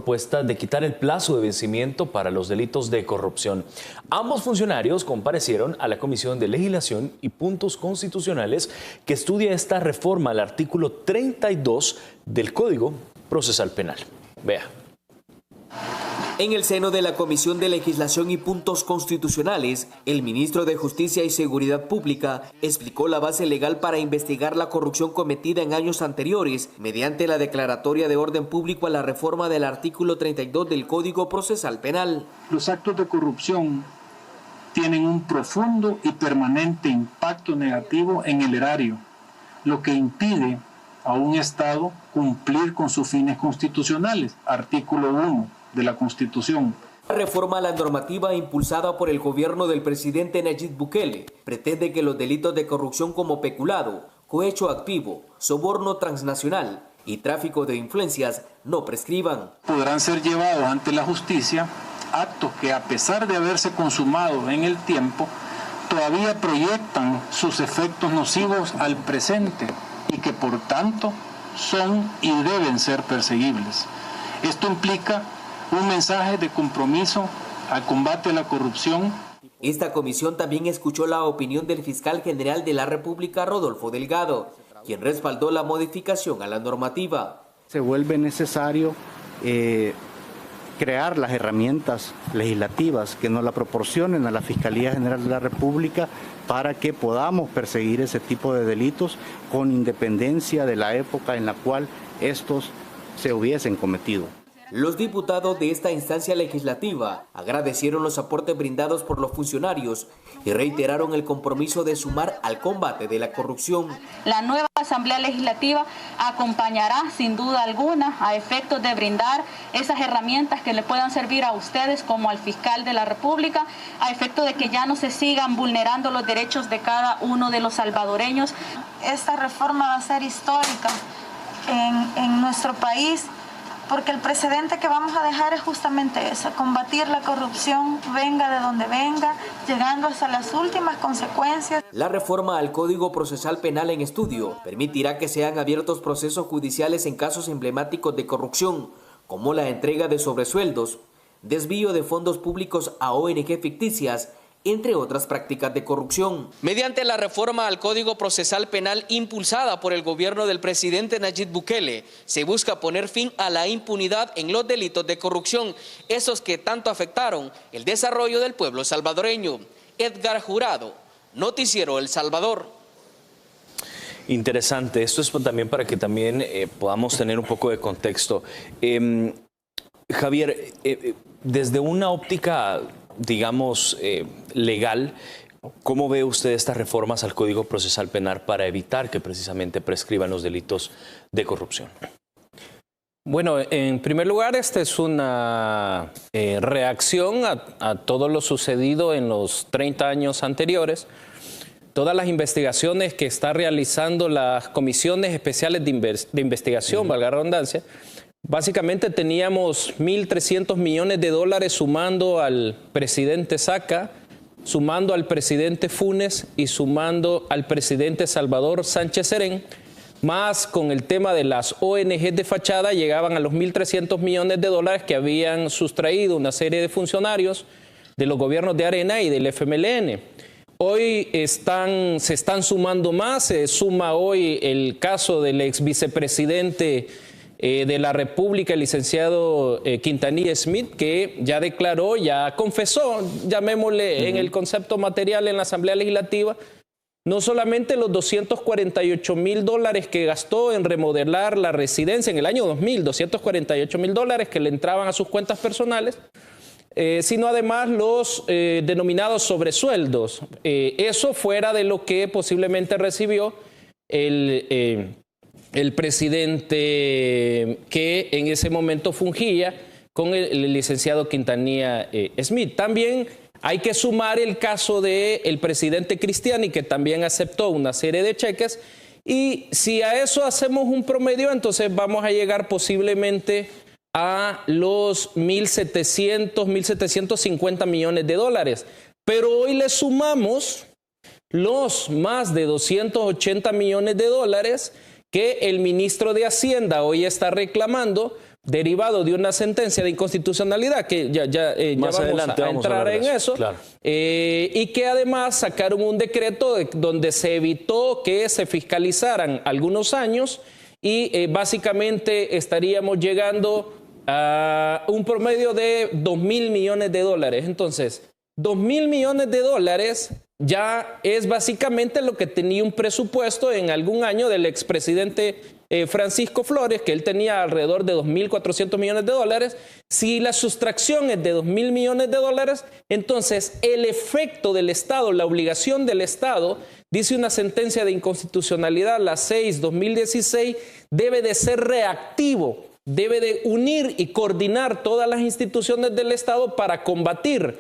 propuesta de quitar el plazo de vencimiento para los delitos de corrupción. Ambos funcionarios comparecieron a la Comisión de Legislación y Puntos Constitucionales que estudia esta reforma al artículo 32 del Código Procesal Penal. Vea. En el seno de la Comisión de Legislación y Puntos Constitucionales, el ministro de Justicia y Seguridad Pública explicó la base legal para investigar la corrupción cometida en años anteriores mediante la declaratoria de orden público a la reforma del artículo 32 del Código Procesal Penal. Los actos de corrupción tienen un profundo y permanente impacto negativo en el erario, lo que impide a un Estado cumplir con sus fines constitucionales. Artículo 1. De la Constitución. La reforma a la normativa impulsada por el gobierno del presidente Nayib Bukele pretende que los delitos de corrupción como peculado, cohecho activo, soborno transnacional y tráfico de influencias no prescriban. Podrán ser llevados ante la justicia actos que, a pesar de haberse consumado en el tiempo, todavía proyectan sus efectos nocivos al presente y que por tanto son y deben ser perseguibles. Esto implica un mensaje de compromiso al combate a la corrupción. Esta comisión también escuchó la opinión del fiscal general de la República, Rodolfo Delgado, quien respaldó la modificación a la normativa. Se vuelve necesario crear las herramientas legislativas que nos la proporcionen a la Fiscalía General de la República para que podamos perseguir ese tipo de delitos con independencia de la época en la cual estos se hubiesen cometido. Los diputados de esta instancia legislativa agradecieron los aportes brindados por los funcionarios y reiteraron el compromiso de sumar al combate de la corrupción. La nueva Asamblea Legislativa acompañará sin duda alguna a efectos de brindar esas herramientas que le puedan servir a ustedes como al fiscal de la República, a efecto de que ya no se sigan vulnerando los derechos de cada uno de los salvadoreños. Esta reforma va a ser histórica en nuestro país, porque el precedente que vamos a dejar es justamente eso, combatir la corrupción, venga de donde venga, llegando hasta las últimas consecuencias. La reforma al Código Procesal Penal en estudio permitirá que sean abiertos procesos judiciales en casos emblemáticos de corrupción, como la entrega de sobresueldos, desvío de fondos públicos a ONG ficticias, entre otras prácticas de corrupción. Mediante la reforma al Código Procesal Penal impulsada por el gobierno del presidente Nayib Bukele, se busca poner fin a la impunidad en los delitos de corrupción, esos que tanto afectaron el desarrollo del pueblo salvadoreño. Edgar Jurado, Noticiero El Salvador. Interesante, esto es también para que también podamos tener un poco de contexto. Javier, desde una óptica, digamos, legal, ¿cómo ve usted estas reformas al Código Procesal Penal para evitar que precisamente prescriban los delitos de corrupción? Bueno, en primer lugar, esta es una reacción a todo lo sucedido en los 30 años anteriores. Todas las investigaciones que está realizando las comisiones especiales de investigación, valga la redundancia, básicamente teníamos 1.300 millones de dólares sumando al presidente Saca, sumando al presidente Funes y sumando al presidente Salvador Sánchez Serén, más con el tema de las ONG de fachada, llegaban a los 1.300 millones de dólares que habían sustraído una serie de funcionarios de los gobiernos de Arena y del FMLN. Hoy se están sumando más, se suma hoy el caso del ex vicepresidente de la República, el licenciado Quintanilla Smith, que ya declaró, ya confesó, llamémosle en el concepto material en la Asamblea Legislativa, no solamente los 248.000 dólares que gastó en remodelar la residencia en el año 2000, 248.000 dólares que le entraban a sus cuentas personales, sino además los denominados sobresueldos. Eso fuera de lo que posiblemente recibió el presidente que en ese momento fungía con el licenciado Quintanilla Smith. También hay que sumar el caso del presidente Cristiani, que también aceptó una serie de cheques, y si a eso hacemos un promedio, entonces vamos a llegar posiblemente a los 1.700, 1.750 millones de dólares. Pero hoy le sumamos los más de 280 millones de dólares que el ministro de Hacienda hoy está reclamando derivado de una sentencia de inconstitucionalidad, que ya Más adelante vamos a entrar en eso, claro. Y que además sacaron un decreto donde se evitó que se fiscalizaran algunos años y básicamente estaríamos llegando a un promedio de 2.000 millones de dólares. Entonces, 2.000 millones de dólares ya es básicamente lo que tenía un presupuesto en algún año del expresidente Francisco Flores, que él tenía alrededor de 2.400 millones de dólares. Si la sustracción es de 2.000 millones de dólares, entonces el efecto del Estado, la obligación del Estado, dice una sentencia de inconstitucionalidad, la 6/2016, debe de ser reactivo, debe de unir y coordinar todas las instituciones del Estado para combatir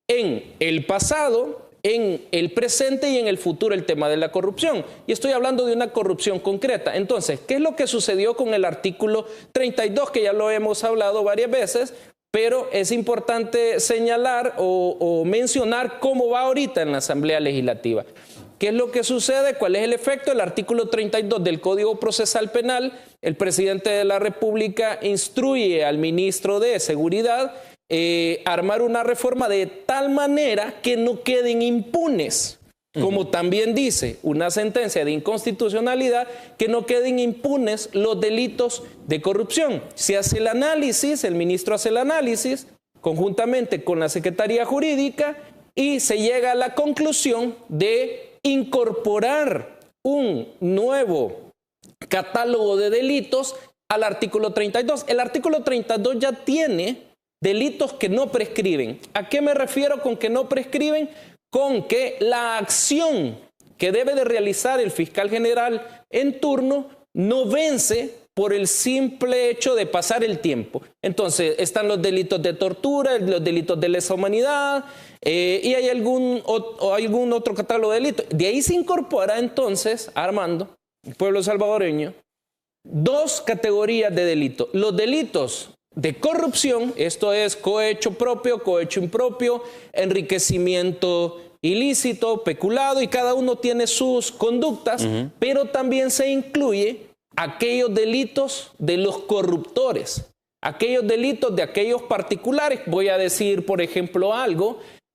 en el pasado, en el presente y en el futuro el tema de la corrupción. Y estoy hablando de una corrupción concreta. Entonces, ¿qué es lo que sucedió con el artículo 32? Que ya lo hemos hablado varias veces, pero es importante señalar o mencionar cómo va ahorita en la Asamblea Legislativa. ¿Qué es lo que sucede? ¿Cuál es el efecto? El artículo 32 del Código Procesal Penal, el presidente de la República instruye al ministro de Seguridad armar una reforma de tal manera que no queden impunes, como también dice una sentencia de inconstitucionalidad, que no queden impunes los delitos de corrupción. Se hace el análisis, el ministro hace el análisis conjuntamente con la Secretaría Jurídica y se llega a la conclusión de incorporar un nuevo catálogo de delitos al artículo 32. El artículo 32 ya tiene delitos que no prescriben. ¿A qué me refiero con que no prescriben? Con que la acción que debe de realizar el fiscal general en turno no vence por el simple hecho de pasar el tiempo. Entonces, están los delitos de tortura, los delitos de lesa humanidad, y hay algún otro catálogo de delitos. De ahí se incorpora entonces, Armando, el pueblo salvadoreño, dos categorías de delitos. Los delitos de corrupción, esto es cohecho propio, cohecho impropio, enriquecimiento ilícito, peculado, y cada uno tiene sus conductas, pero también se incluye aquellos delitos de los corruptores, aquellos delitos de aquellos particulares. Voy a decir, por ejemplo,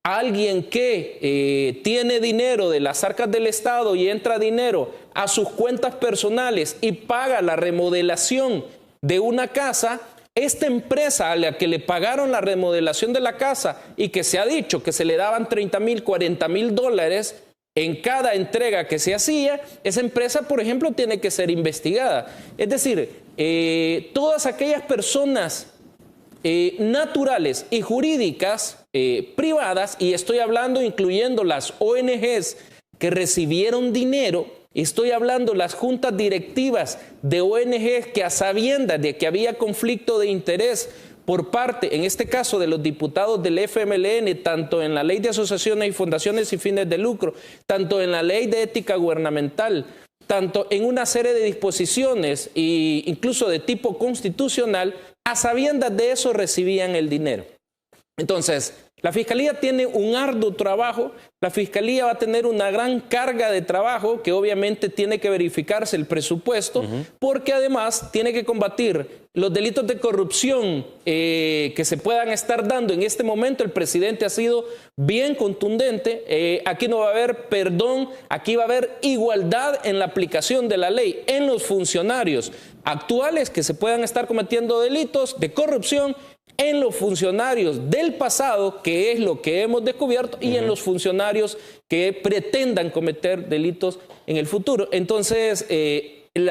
alguien que tiene dinero de las arcas del Estado y entra dinero a sus cuentas personales y paga la remodelación de una casa. Esta empresa a la que le pagaron la remodelación de la casa y que se ha dicho que se le daban 30.000, 40.000 dólares en cada entrega que se hacía, esa empresa, por ejemplo, tiene que ser investigada. Es decir, todas aquellas personas naturales y jurídicas privadas, y estoy hablando incluyendo las ONGs que recibieron dinero, estoy hablando las juntas directivas de ONGs que a sabiendas de que había conflicto de interés por parte, en este caso, de los diputados del FMLN, tanto en la Ley de Asociaciones y Fundaciones sin fines de lucro, tanto en la Ley de Ética Gubernamental, tanto en una serie de disposiciones e incluso de tipo constitucional, a sabiendas de eso recibían el dinero. Entonces, la Fiscalía tiene un arduo trabajo, la Fiscalía va a tener una gran carga de trabajo que obviamente tiene que verificarse el presupuesto, porque además tiene que combatir los delitos de corrupción que se puedan estar dando. En este momento el presidente ha sido bien contundente, aquí no va a haber perdón, aquí va a haber igualdad en la aplicación de la ley en los funcionarios actuales que se puedan estar cometiendo delitos de corrupción, en los funcionarios del pasado, que es lo que hemos descubierto, y en los funcionarios que pretendan cometer delitos en el futuro. Entonces,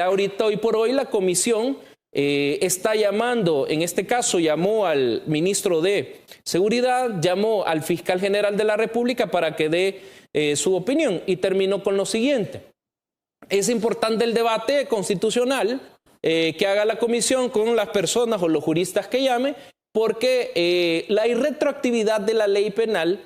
ahorita, hoy por hoy, la comisión está llamando, en este caso llamó al ministro de Seguridad, llamó al fiscal general de la República para que dé su opinión, y terminó con lo siguiente. Es importante el debate constitucional que haga la comisión con las personas o los juristas que llame, porque la irretroactividad de la ley penal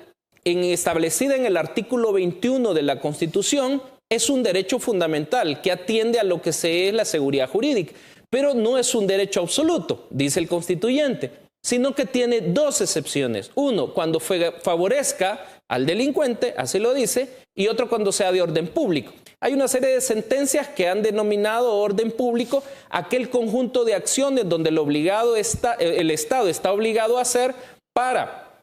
establecida en el artículo 21 de la Constitución es un derecho fundamental que atiende a lo que es la seguridad jurídica, pero no es un derecho absoluto, dice el constituyente. sino que tiene dos excepciones. Uno, cuando favorezca al delincuente, así lo dice, y otro cuando sea de orden público. Hay una serie de sentencias que han denominado orden público aquel conjunto de acciones donde el Estado está obligado a hacer para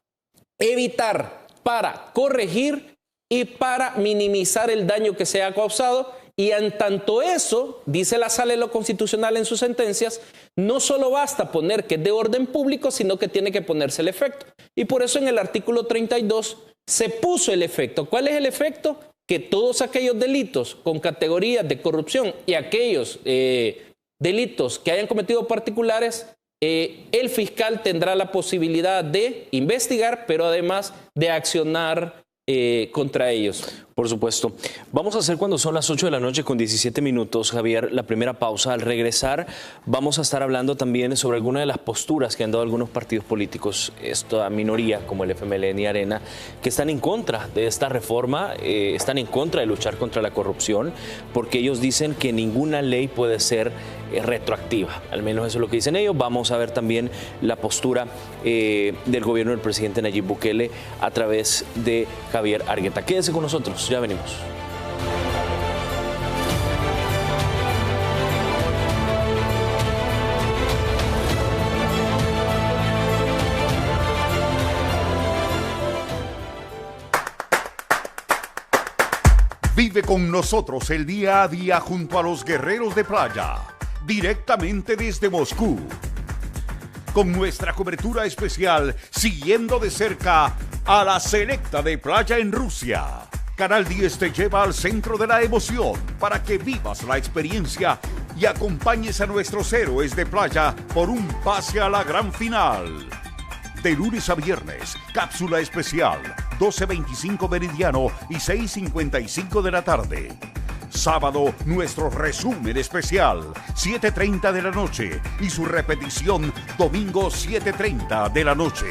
evitar, para corregir y para minimizar el daño que se ha causado. Y en tanto eso, dice la Sala de lo Constitucional en sus sentencias, no solo basta poner que es de orden público, sino que tiene que ponerse el efecto. Y por eso en el artículo 32 se puso el efecto. ¿Cuál es el efecto? Que todos aquellos delitos con categorías de corrupción y aquellos delitos que hayan cometido particulares, el fiscal tendrá la posibilidad de investigar, pero además de accionar contra ellos. Por supuesto. Vamos a hacer cuando son las 8 de la noche con 17 minutos, Javier, la primera pausa. Al regresar vamos a estar hablando también sobre algunas de las posturas que han dado algunos partidos políticos, esta minoría como el FMLN y Arena, que están en contra de esta reforma, están en contra de luchar contra la corrupción, porque ellos dicen que ninguna ley puede ser retroactiva. Al menos eso es lo que dicen ellos. Vamos a ver también la postura del gobierno del presidente Nayib Bukele a través de Javier Argueta. Quédese con nosotros. Ya venimos. Vive con nosotros el día a día junto a los guerreros de playa, directamente desde Moscú. Con nuestra cobertura especial, siguiendo de cerca a la selecta de playa en Rusia. Canal 10 te lleva al centro de la emoción para que vivas la experiencia y acompañes a nuestros héroes de playa por un pase a la gran final. De lunes a viernes, cápsula especial, 12:25 meridiano y 6:55 de la tarde. Sábado, nuestro resumen especial, 7:30 de la noche y su repetición, domingo 7:30 de la noche.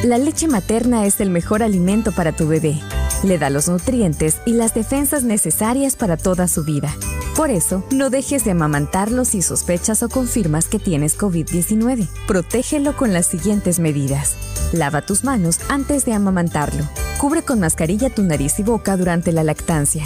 La leche materna es el mejor alimento para tu bebé. Le da los nutrientes y las defensas necesarias para toda su vida. Por eso, no dejes de amamantarlo si sospechas o confirmas que tienes COVID-19. Protégelo con las siguientes medidas. Lava tus manos antes de amamantarlo. Cubre con mascarilla tu nariz y boca durante la lactancia.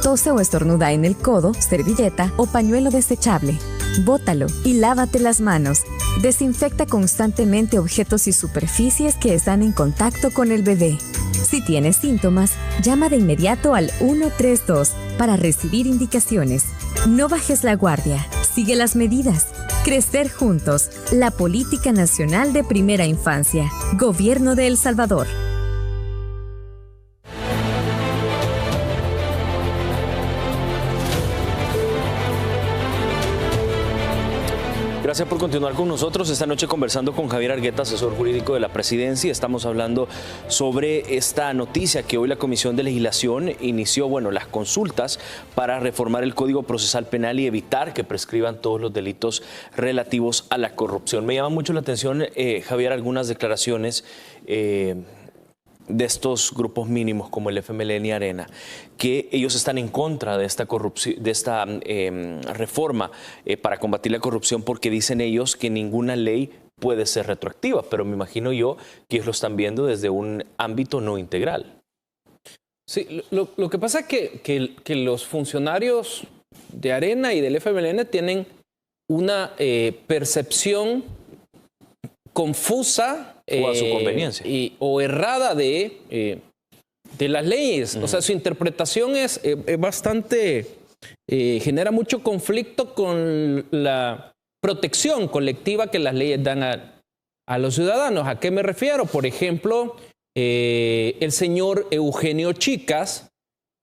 Tose o estornuda en el codo, servilleta o pañuelo desechable. Bótalo y lávate las manos. Desinfecta constantemente objetos y superficies que están en contacto con el bebé. Si tienes síntomas, llama de inmediato al 132 para recibir indicaciones. No bajes la guardia. Sigue las medidas. Crecer juntos. La Política Nacional de Primera Infancia. Gobierno de El Salvador. Gracias por continuar con nosotros. Esta noche conversando con Javier Argueta, asesor jurídico de la Presidencia. Estamos hablando sobre esta noticia que hoy la Comisión de Legislación inició, las consultas para reformar el Código Procesal Penal y evitar que prescriban todos los delitos relativos a la corrupción. Me llama mucho la atención, Javier, algunas declaraciones de estos grupos mínimos como el FMLN y Arena, que ellos están en contra de esta corrupción, de esta reforma para combatir la corrupción, porque dicen ellos que ninguna ley puede ser retroactiva, pero me imagino yo que ellos lo están viendo desde un ámbito no integral. Sí, lo que pasa es que los funcionarios de Arena y del FMLN tienen una percepción confusa o a su conveniencia o errada de las leyes. O sea, su interpretación es bastante, genera mucho conflicto con la protección colectiva que las leyes dan a los ciudadanos. ¿A qué me refiero? Por ejemplo, el señor Eugenio Chicas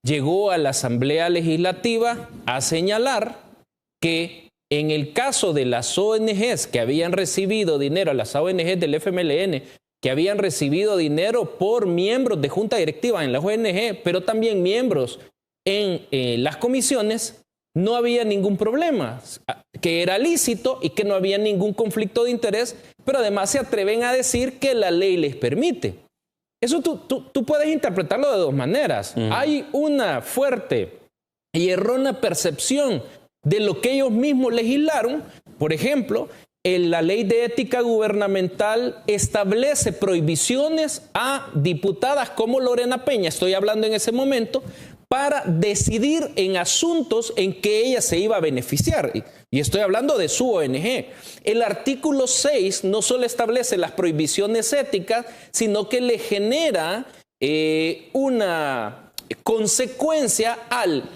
llegó a la Asamblea Legislativa a señalar que en el caso de las ONGs que habían recibido dinero, las ONGs del FMLN, que habían recibido dinero por miembros de junta directiva en las ONG, pero también miembros en las comisiones, no había ningún problema, que era lícito y que no había ningún conflicto de interés, pero además se atreven a decir que la ley les permite. Eso tú puedes interpretarlo de dos maneras. Hay una fuerte y errónea percepción de lo que ellos mismos legislaron. Por ejemplo, en la ley de ética gubernamental establece prohibiciones a diputadas como Lorena Peña, estoy hablando en ese momento, para decidir en asuntos en que ella se iba a beneficiar. Y estoy hablando de su ONG. El artículo 6 no solo establece las prohibiciones éticas, sino que le genera una consecuencia al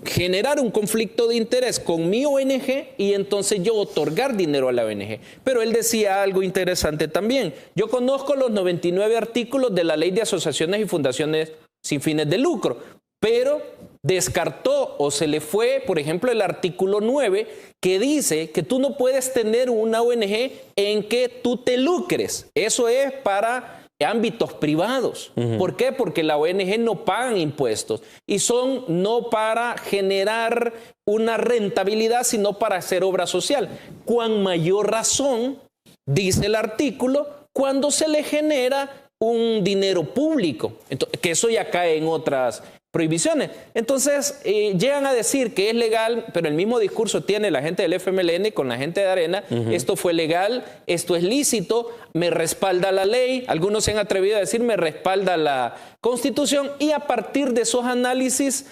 generar un conflicto de interés con mi ONG y entonces yo otorgar dinero a la ONG. Pero él decía algo interesante también. Yo conozco los 99 artículos de la Ley de Asociaciones y Fundaciones sin fines de lucro, pero descartó o se le fue, por ejemplo, el artículo 9, que dice que tú no puedes tener una ONG en que tú te lucres. Eso es para ámbitos privados. ¿Por qué? Porque la ONG no pagan impuestos y son no para generar una rentabilidad, sino para hacer obra social. Cuán mayor razón, dice el artículo, cuando se le genera un dinero público, entonces, que eso ya cae en otras prohibiciones. Entonces llegan a decir que es legal, pero el mismo discurso tiene la gente del FMLN con la gente de Arena. Esto fue legal, esto es lícito, me respalda la ley. Algunos se han atrevido a decir me respalda la Constitución, y a partir de esos análisis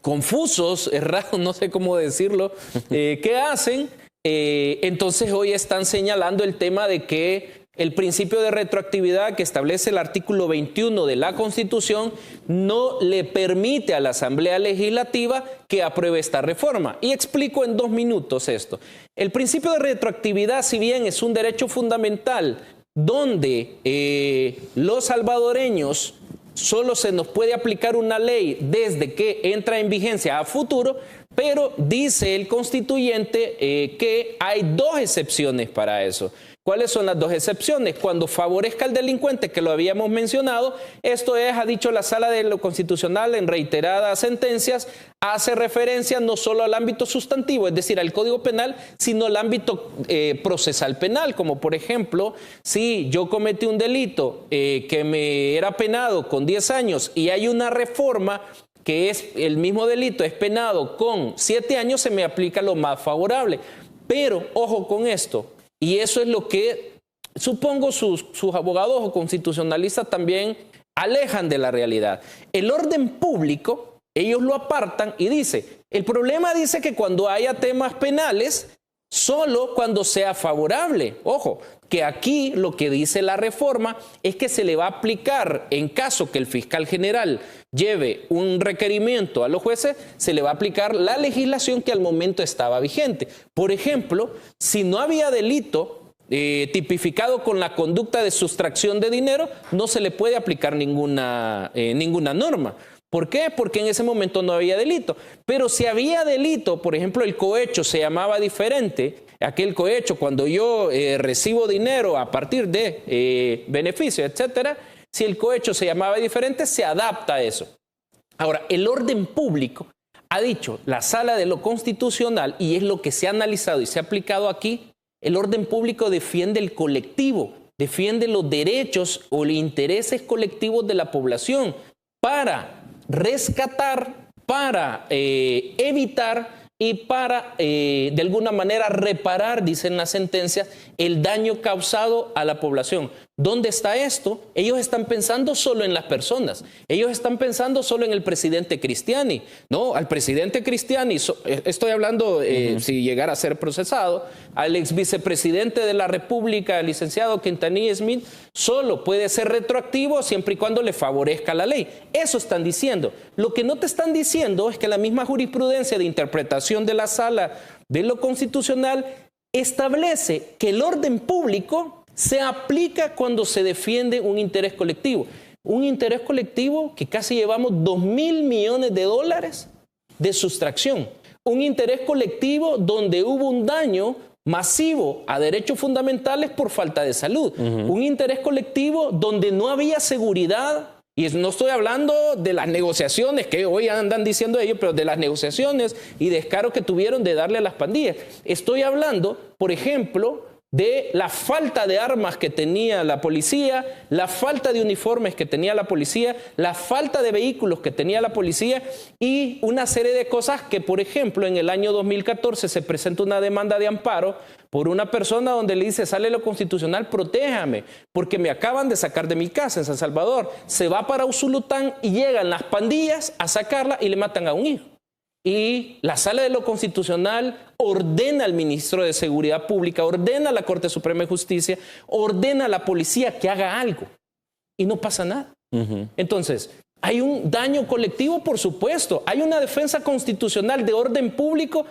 confusos, errados, no sé cómo decirlo, que hacen, entonces hoy están señalando el tema de que el principio de retroactividad que establece el artículo 21 de la Constitución no le permite a la Asamblea Legislativa que apruebe esta reforma. Y explico en 2 minutos esto. El principio de retroactividad, si bien es un derecho fundamental donde los salvadoreños solo se nos puede aplicar una ley desde que entra en vigencia a futuro, pero dice el constituyente que hay 2 excepciones para eso. ¿Cuáles son las 2 excepciones? Cuando favorezca al delincuente, que lo habíamos mencionado, esto es, ha dicho la Sala de lo Constitucional en reiteradas sentencias, hace referencia no solo al ámbito sustantivo, es decir, al Código Penal, sino al ámbito procesal penal, como por ejemplo, si yo cometí un delito que me era penado con 10 años y hay una reforma que es el mismo delito, es penado con 7 años, se me aplica lo más favorable. Pero, ojo con esto, y eso es lo que supongo sus abogados o constitucionalistas también alejan de la realidad. El orden público, ellos lo apartan y dice, el problema dice que cuando haya temas penales, solo cuando sea favorable. Ojo, que aquí lo que dice la reforma es que se le va a aplicar, en caso que el fiscal general lleve un requerimiento a los jueces, se le va a aplicar la legislación que al momento estaba vigente. Por ejemplo, si no había delito tipificado con la conducta de sustracción de dinero, no se le puede aplicar ninguna norma. ¿Por qué? Porque en ese momento no había delito. Pero si había delito, por ejemplo, el cohecho se llamaba diferente, aquel cohecho cuando yo recibo dinero a partir de beneficio, etcétera, si el cohecho se llamaba diferente, se adapta a eso. Ahora, el orden público, ha dicho la Sala de lo Constitucional, y es lo que se ha analizado y se ha aplicado aquí, el orden público defiende el colectivo, defiende los derechos o los intereses colectivos de la población para rescatar, para evitar y para, de alguna manera, reparar, dicen las sentencias, el daño causado a la población. ¿Dónde está esto? Ellos están pensando solo en las personas. Ellos están pensando solo en el presidente Cristiani. No, al presidente Cristiani, estoy hablando si llegara a ser procesado, al ex vicepresidente de la República, el licenciado Quintanilla Smith, solo puede ser retroactivo siempre y cuando le favorezca la ley. Eso están diciendo. Lo que no te están diciendo es que la misma jurisprudencia de interpretación de la Sala de lo Constitucional establece que el orden público se aplica cuando se defiende un interés colectivo. Un interés colectivo que casi llevamos $2.000 millones de sustracción. Un interés colectivo donde hubo un daño masivo a derechos fundamentales por falta de salud. Un interés colectivo donde no había seguridad. Y no estoy hablando de las negociaciones que hoy andan diciendo ellos, pero de las negociaciones y descaro que tuvieron de darle a las pandillas. Estoy hablando, por ejemplo, de la falta de armas que tenía la policía, la falta de uniformes que tenía la policía, la falta de vehículos que tenía la policía y una serie de cosas que, por ejemplo, en el año 2014 se presenta una demanda de amparo por una persona donde le dice, sale lo constitucional, protéjame, porque me acaban de sacar de mi casa en San Salvador. Se va para Usulután y llegan las pandillas a sacarla y le matan a un hijo. Y la Sala de lo Constitucional ordena al ministro de Seguridad Pública, ordena a la Corte Suprema de Justicia, ordena a la policía que haga algo. Y no pasa nada. Entonces, hay un daño colectivo, por supuesto. Hay una defensa constitucional de orden público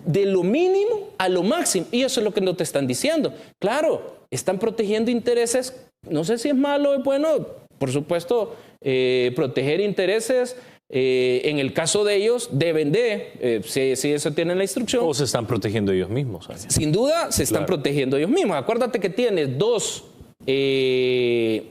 de lo mínimo a lo máximo. Y eso es lo que no te están diciendo. Claro, están protegiendo intereses. No sé si es malo o bueno. Por supuesto, proteger intereses... en el caso de ellos, deben de, si eso tienen la instrucción. O se están protegiendo ellos mismos. Sin duda, se están protegiendo ellos mismos. Acuérdate que tienes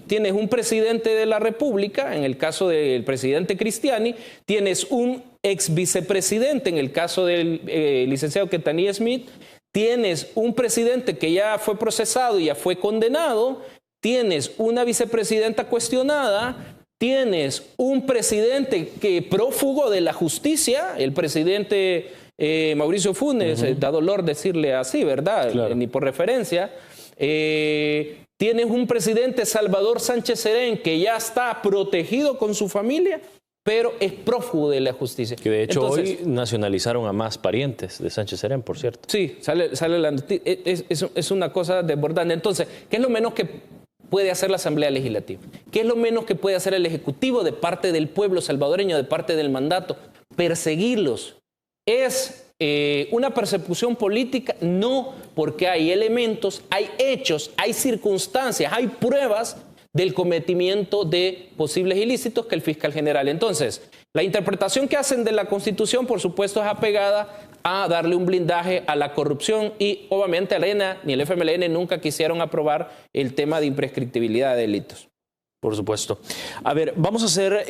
tienes un presidente de la República, en el caso del presidente Cristiani, tienes un ex vicepresidente, en el caso del licenciado Quetanía Smith, tienes un presidente que ya fue procesado y ya fue condenado, tienes una vicepresidenta cuestionada, tienes un presidente que prófugo de la justicia, el presidente Mauricio Funes, da dolor decirle así, ¿verdad? Claro. Ni por referencia. Tienes un presidente Salvador Sánchez Serén que ya está protegido con su familia, pero es prófugo de la justicia. Que de hecho Entonces, hoy nacionalizaron a más parientes de Sánchez Serén, por cierto. Sí, sale la noticia. Es una cosa desbordante. Entonces, ¿qué es lo menos que puede hacer la Asamblea Legislativa? ¿Qué es lo menos que puede hacer el Ejecutivo de parte del pueblo salvadoreño, de parte del mandato? Perseguirlos. ¿Es una persecución política? No, porque hay elementos, hay hechos, hay circunstancias, hay pruebas del cometimiento de posibles ilícitos que el fiscal general. Entonces, la interpretación que hacen de la Constitución, por supuesto, es apegada a darle un blindaje a la corrupción y obviamente la ENA ni el FMLN nunca quisieron aprobar el tema de imprescriptibilidad de delitos. Por supuesto. A ver, vamos a hacer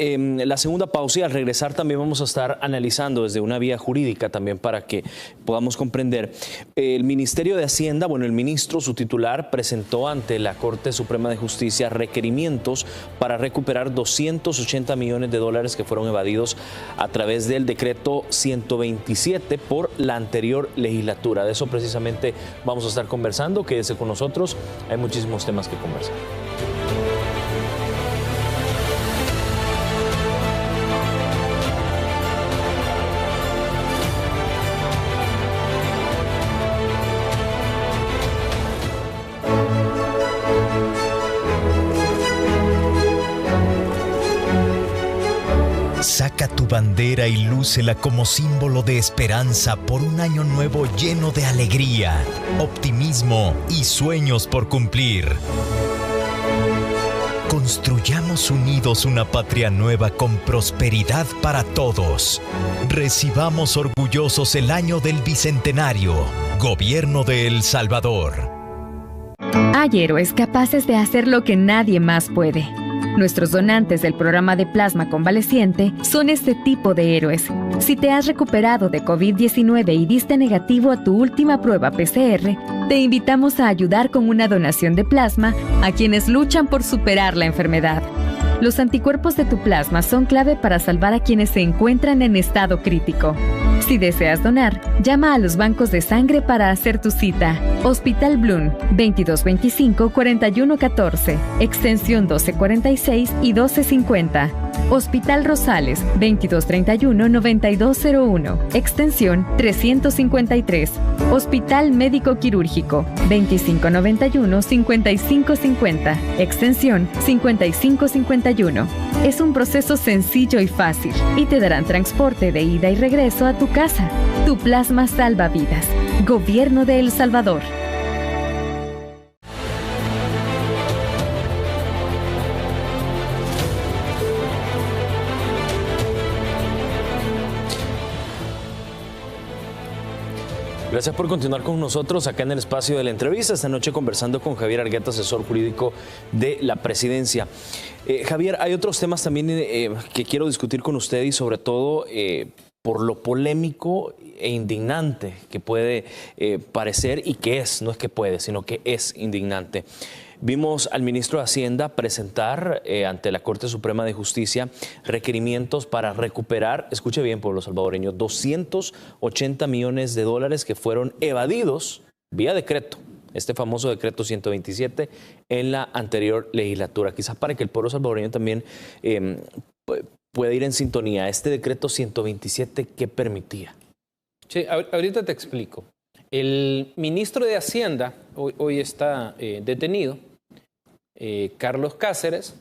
la segunda pausa y al regresar también vamos a estar analizando desde una vía jurídica también para que podamos comprender. El Ministerio de Hacienda, bueno, el ministro, su titular, presentó ante la Corte Suprema de Justicia requerimientos para recuperar 280 millones de dólares que fueron evadidos a través del decreto 127 por la anterior legislatura. De eso precisamente vamos a estar conversando. Quédese con nosotros. Hay muchísimos temas que conversar. Saca tu bandera y lúcela como símbolo de esperanza por un año nuevo lleno de alegría, optimismo y sueños por cumplir. Construyamos unidos una patria nueva con prosperidad para todos. Recibamos orgullosos el año del Bicentenario. Gobierno de El Salvador. Hay héroes capaces de hacer lo que nadie más puede. Nuestros donantes del programa de plasma convaleciente son este tipo de héroes. Si te has recuperado de COVID-19 y diste negativo a tu última prueba PCR, te invitamos a ayudar con una donación de plasma a quienes luchan por superar la enfermedad. Los anticuerpos de tu plasma son clave para salvar a quienes se encuentran en estado crítico. Si deseas donar, llama a los bancos de sangre para hacer tu cita. Hospital Bloom, 2225-4114, extensión 1246 y 1250. Hospital Rosales, 2231-9201, extensión 353. Hospital Médico Quirúrgico, 2591-5550, extensión 5551. Es un proceso sencillo y fácil y te darán transporte de ida y regreso a tu casa. Tu plasma salva vidas. Gobierno de El Salvador. Gracias por continuar con nosotros acá en el espacio de la entrevista. Esta noche conversando con Javier Argueta, asesor jurídico de la presidencia. Javier, hay otros temas también que quiero discutir con usted y sobre todo por lo polémico e indignante que puede parecer y que es, no es que puede, sino que es indignante. Vimos al ministro de Hacienda presentar ante la Corte Suprema de Justicia requerimientos para recuperar, escuche bien pueblo salvadoreño, 280 millones de dólares que fueron evadidos vía decreto, este famoso decreto 127 en la anterior legislatura. Quizás para que el pueblo salvadoreño también pueda ir en sintonía. Este decreto 127, ¿qué permitía? Sí, ahorita te explico. El ministro de Hacienda hoy está detenido, Carlos Cáceres,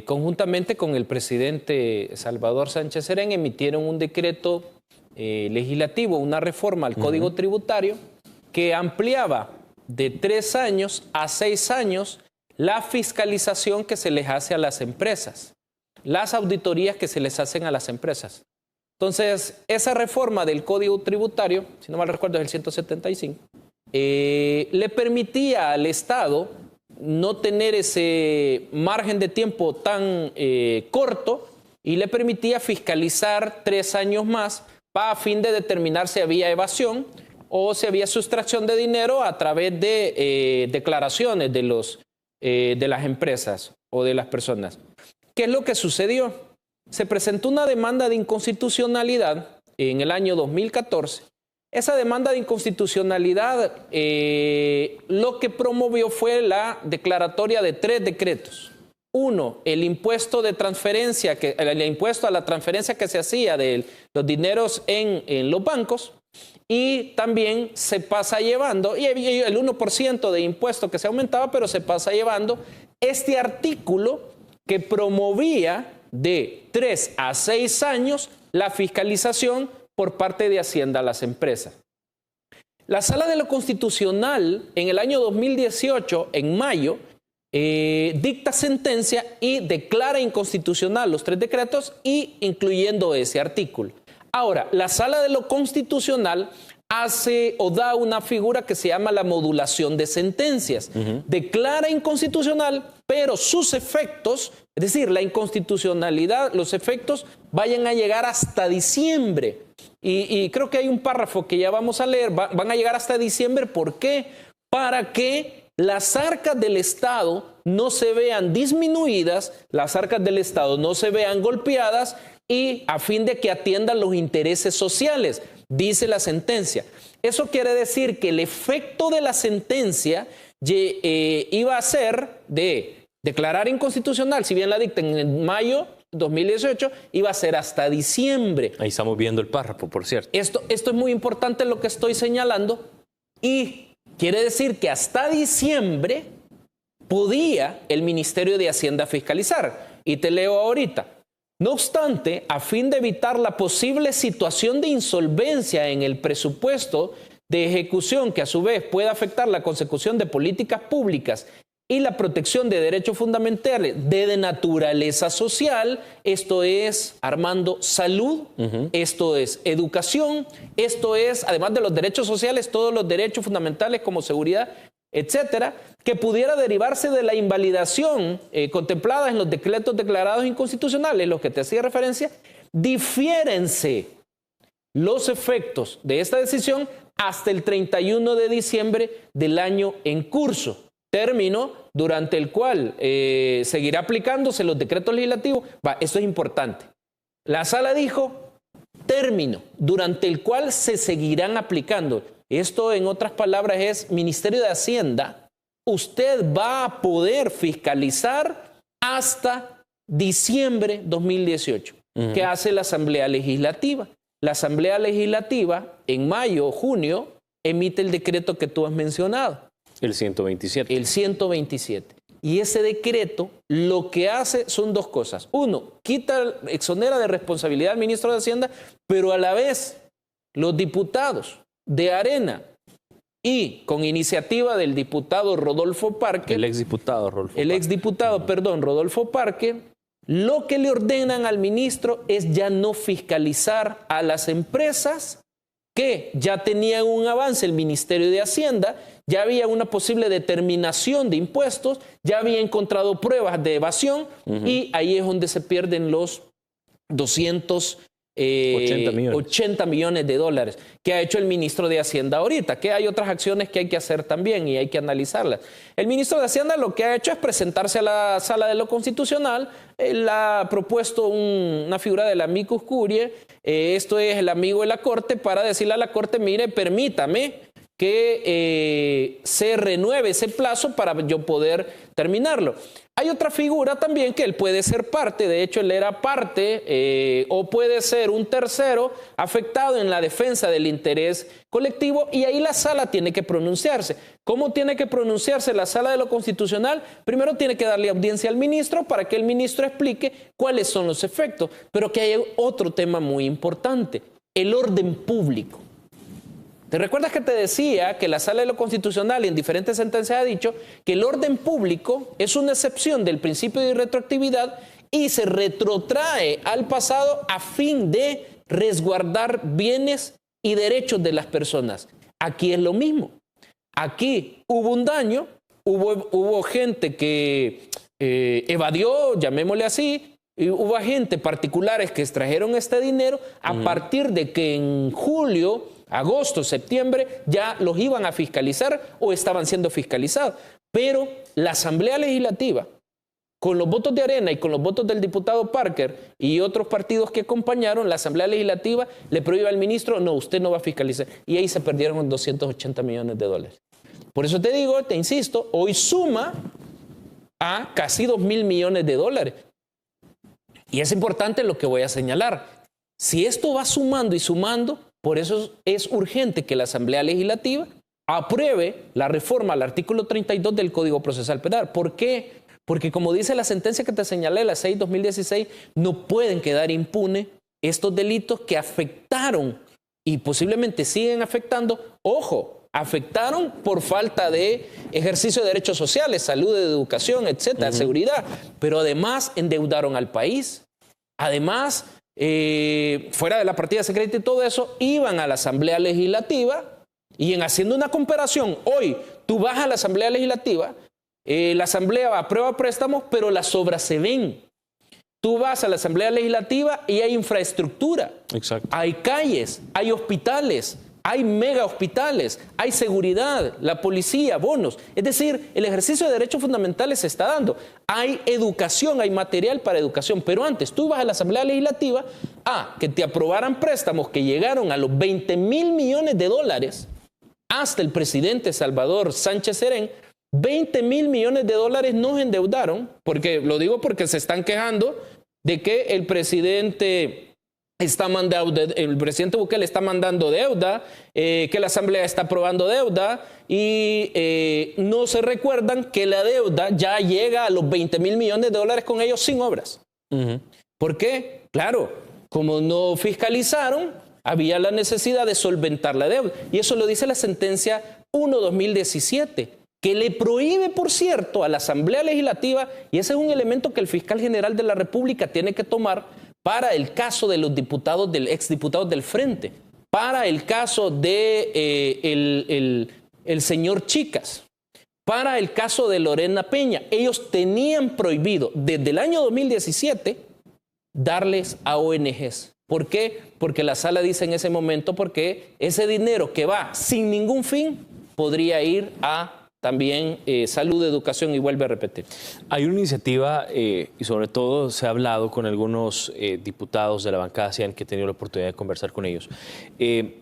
conjuntamente con el presidente Salvador Sánchez Serén, emitieron un decreto legislativo, una reforma al Código Tributario que ampliaba de 3 años a 6 años la fiscalización que se les hace a las empresas, las auditorías que se les hacen a las empresas. Entonces, esa reforma del Código Tributario, si no mal recuerdo es el 175, le permitía al Estado no tener ese margen de tiempo tan corto y le permitía fiscalizar 3 años más a fin de determinar si había evasión o si había sustracción de dinero a través de declaraciones de las empresas o de las personas. ¿Qué es lo que sucedió? Se presentó una demanda de inconstitucionalidad en el año 2014. Esa demanda de inconstitucionalidad lo que promovió fue la declaratoria de 3 decretos. Uno, el impuesto de transferencia, el impuesto a la transferencia que se hacía de los dineros en los bancos, y también se pasa llevando, y el 1% de impuesto que se aumentaba, pero se pasa llevando este artículo que promovía de 3 a 6 años la fiscalización por parte de Hacienda a las empresas. La Sala de lo Constitucional en el año 2018, en mayo, dicta sentencia y declara inconstitucional los 3 decretos y incluyendo ese artículo. Ahora, la Sala de lo Constitucional hace o da una figura que se llama la modulación de sentencias. Declara inconstitucional, pero sus efectos, es decir, la inconstitucionalidad, los efectos vayan a llegar hasta diciembre. Y creo que hay un párrafo que ya vamos a leer, van a llegar hasta diciembre. ¿Por qué? Para que las arcas del Estado no se vean disminuidas, las arcas del Estado no se vean golpeadas y a fin de que atiendan los intereses sociales, dice la sentencia. Eso quiere decir que el efecto de la sentencia iba a ser de declarar inconstitucional, si bien la dictan en mayo 2018, iba a ser hasta diciembre. Ahí estamos viendo el párrafo, por cierto. Esto es muy importante lo que estoy señalando y quiere decir que hasta diciembre podía el Ministerio de Hacienda fiscalizar. Y te leo ahorita. No obstante, a fin de evitar la posible situación de insolvencia en el presupuesto de ejecución que a su vez pueda afectar la consecución de políticas públicas y la protección de derechos fundamentales de naturaleza social, esto es, Armando, salud, esto es educación, esto es, además de los derechos sociales, todos los derechos fundamentales como seguridad, etcétera, que pudiera derivarse de la invalidación contemplada en los decretos declarados inconstitucionales, los que te hacía referencia, difiérense los efectos de esta decisión hasta el 31 de diciembre del año en curso, término durante el cual seguirá aplicándose los decretos legislativos. Esto es importante. La sala dijo término durante el cual se seguirán aplicando. Esto, en otras palabras, es Ministerio de Hacienda. Usted va a poder fiscalizar hasta diciembre 2018. ¿Qué hace la Asamblea Legislativa? La Asamblea Legislativa, en mayo o junio, emite el decreto que tú has mencionado. El 127. El 127. Y ese decreto lo que hace son 2 cosas. Uno, exonera de responsabilidad al ministro de Hacienda, pero a la vez los diputados de Arena y con iniciativa del diputado Rodolfo Parque, el exdiputado Rodolfo Parque, lo que le ordenan al ministro es ya no fiscalizar a las empresas que ya tenían un avance el Ministerio de Hacienda, ya había una posible determinación de impuestos, ya había encontrado pruebas de evasión y ahí es donde se pierden los 200 80 millones de dólares que ha hecho el ministro de Hacienda ahorita, que hay otras acciones que hay que hacer también y hay que analizarlas. El ministro de Hacienda lo que ha hecho es presentarse a la Sala de lo Constitucional. Él ha propuesto una figura del amicus curiae, esto es el amigo de la Corte, para decirle a la Corte, mire, permítame que se renueve ese plazo para yo poder terminarlo. Hay otra figura también que él puede ser parte, de hecho él era parte o puede ser un tercero afectado en la defensa del interés colectivo, y ahí la sala tiene que pronunciarse. ¿Cómo tiene que pronunciarse la Sala de lo Constitucional? Primero tiene que darle audiencia al ministro para que el ministro explique cuáles son los efectos, pero que hay otro tema muy importante, el orden público. ¿Te recuerdas que te decía que la Sala de lo Constitucional en diferentes sentencias ha dicho que el orden público es una excepción del principio de irretroactividad y se retrotrae al pasado a fin de resguardar bienes y derechos de las personas? Aquí es lo mismo. Aquí hubo un daño, hubo gente que evadió, llamémosle así, y hubo agentes particulares que extrajeron este dinero a partir de que en julio, agosto, septiembre, ya los iban a fiscalizar o estaban siendo fiscalizados. Pero la Asamblea Legislativa, con los votos de Arena y con los votos del diputado Parker y otros partidos que acompañaron, la Asamblea Legislativa le prohíbe al ministro, no, usted no va a fiscalizar. Y ahí se perdieron 280 millones de dólares. Por eso te digo, te insisto, hoy suma a casi 2.000 millones de dólares. Y es importante lo que voy a señalar. Si esto va sumando y sumando, por eso es urgente que la Asamblea Legislativa apruebe la reforma al artículo 32 del Código Procesal Penal. ¿Por qué? Porque como dice la sentencia que te señalé, la 6/2016, no pueden quedar impunes estos delitos que afectaron y posiblemente siguen afectando, ojo, afectaron por falta de ejercicio de derechos sociales, salud, educación, etcétera, seguridad, pero además endeudaron al país. Además, fuera de la partida secreta y todo eso, iban a la Asamblea Legislativa y en haciendo una comparación, hoy tú vas a la Asamblea Legislativa, la Asamblea aprueba préstamos, pero las obras se ven. Tú vas a la Asamblea Legislativa y hay infraestructura, hay calles, hay hospitales, hay mega hospitales, hay seguridad, la policía, bonos. Es decir, el ejercicio de derechos fundamentales se está dando. Hay educación, hay material para educación. Pero antes, tú ibas a la Asamblea Legislativa a que te aprobaran préstamos que llegaron a los 20.000 millones de dólares hasta el presidente Salvador Sánchez Serén. 20.000 millones de dólares nos endeudaron, porque lo digo porque se están quejando de que el presidente Bukele está mandando deuda, que la Asamblea está aprobando deuda y no se recuerdan que la deuda ya llega a los 20.000 millones de dólares con ellos sin obras. ¿Por qué? Claro, como no fiscalizaron, había la necesidad de solventar la deuda. Y eso lo dice la sentencia 1/2017, que le prohíbe, por cierto, a la Asamblea Legislativa, y ese es un elemento que el fiscal general de la República tiene que tomar para el caso de los diputados, exdiputados del Frente, para el caso de el señor Chicas, para el caso de Lorena Peña. Ellos tenían prohibido desde el año 2017 darles a ONGs. ¿Por qué? Porque la sala dice en ese momento, porque ese dinero que va sin ningún fin podría ir a también salud, educación, y vuelve a repetir. Hay una iniciativa y sobre todo se ha hablado con algunos diputados de la bancada CIAN que he tenido la oportunidad de conversar con ellos.